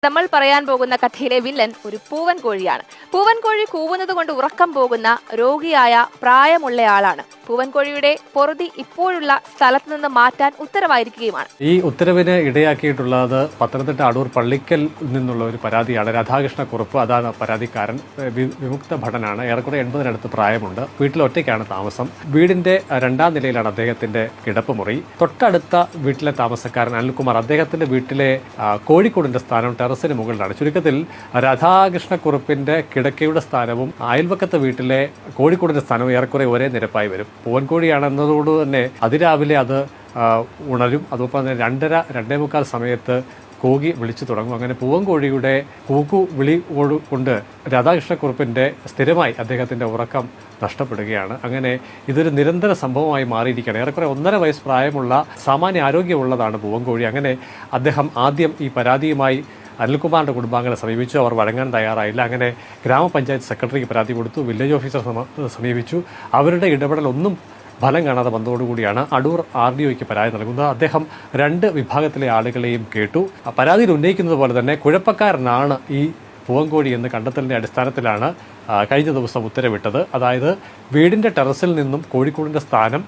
നമ്മൾ പറയാൻ പോകുന്ന കഥയിലെ വില്ലൻ ഒരു പൂവൻ കോഴിയാണ്. പൂവൻ കോഴി കൂവുന്നത് കൊണ്ട് ഉറക്കം പോകുന്ന രോഗിയായ പ്രായമുള്ളയാളാണ്. പൂവൻ കോഴിയുടെ പൊറുതി ഇപ്പോഴുള്ള സ്ഥലത്ത് നിന്ന് മാറ്റാൻ ഉത്തരവായിരിക്കുകയുമാണ്. ഈ ഉത്തരവിന് ഇടയാക്കിയിട്ടുള്ളത് പത്തനംതിട്ട അടൂർ പള്ളിക്കൽ നിന്നുള്ള ഒരു പരാതിയാണ്. രാധാകൃഷ്ണ കുറുപ്പ്, അതാണ് പരാതിക്കാരൻ. വിമുക്ത ഭടനാണ്. ഏറെക്കുറെ 80-നടുത്ത് പ്രായമുണ്ട്. വീട്ടിൽ ഒറ്റയ്ക്കാണ് താമസം. വീടിന്റെ 2ാം നിലയിലാണ് അദ്ദേഹത്തിന്റെ കിടപ്പുമുറി. തൊട്ടടുത്ത വീട്ടിലെ താമസക്കാരൻ അനിൽകുമാർ, അദ്ദേഹത്തിന്റെ വീട്ടിലെ കോഴിക്കോടിന്റെ സ്ഥാനം ടെറസിന് മുകളിലാണ്. ചുരുക്കത്തിൽ രാധാകൃഷ്ണക്കുറുപ്പിന്റെ കിടക്കയുടെ സ്ഥാനവും അയൽവക്കത്തെ വീട്ടിലെ കോഴിക്കോടിന്റെ സ്ഥാനവും ഏറെക്കുറെ ഒരേ നിരപ്പായി വരും. പൂവൻകോഴിയാണെന്നതോട് തന്നെ അതിരാവിലെ അത് ഉണരും. അതോടൊപ്പം തന്നെ 2:30 സമയത്ത് കൂകി വിളിച്ചു തുടങ്ങും. അങ്ങനെ പൂവൻകോഴിയുടെ കൂക്കു വിളി കൊണ്ട് രാധാകൃഷ്ണക്കുറുപ്പിന്റെ സ്ഥിരമായി അദ്ദേഹത്തിന്റെ ഉറക്കം നഷ്ടപ്പെടുകയാണ്. അങ്ങനെ ഇതൊരു നിരന്തര സംഭവമായി മാറിയിരിക്കുകയാണ്. ഏറെക്കുറെ 1.5 വയസ്സ് പ്രായമുള്ള സാമാന്യ ആരോഗ്യമുള്ളതാണ് പൂവൻകോഴി. അങ്ങനെ അദ്ദേഹം ആദ്യം ഈ പരാതിയുമായി അനിൽകുമാറിന്റെ കുടുംബാംഗങ്ങളെ സമീപിച്ചു. അവർ വഴങ്ങാൻ തയ്യാറായില്ല. അങ്ങനെ ഗ്രാമപഞ്ചായത്ത് സെക്രട്ടറിക്ക് പരാതി കൊടുത്തു. വില്ലേജ് ഓഫീസർ സമീപിച്ചു. അവരുടെ ഇടപെടൽ ഒന്നും ഫലം കാണാതെ വന്നതോടുകൂടിയാണ് അടൂർ RDOയ്ക്ക് പരാതി നൽകുന്നത്. അദ്ദേഹം 2 വിഭാഗത്തിലെ ആളുകളെയും കേട്ടു. പരാതിയിൽ ഉന്നയിക്കുന്നത് പോലെ തന്നെ കുഴപ്പക്കാരനാണ് ഈ പൂവൻകോഴി എന്ന് കണ്ടെത്തലിന്റെ അടിസ്ഥാനത്തിലാണ് കഴിഞ്ഞ ദിവസം ഉത്തരവിട്ടത്. അതായത് വീടിന്റെ ടെറസിൽ നിന്നും കോഴിക്കോടിന്റെ സ്ഥാനം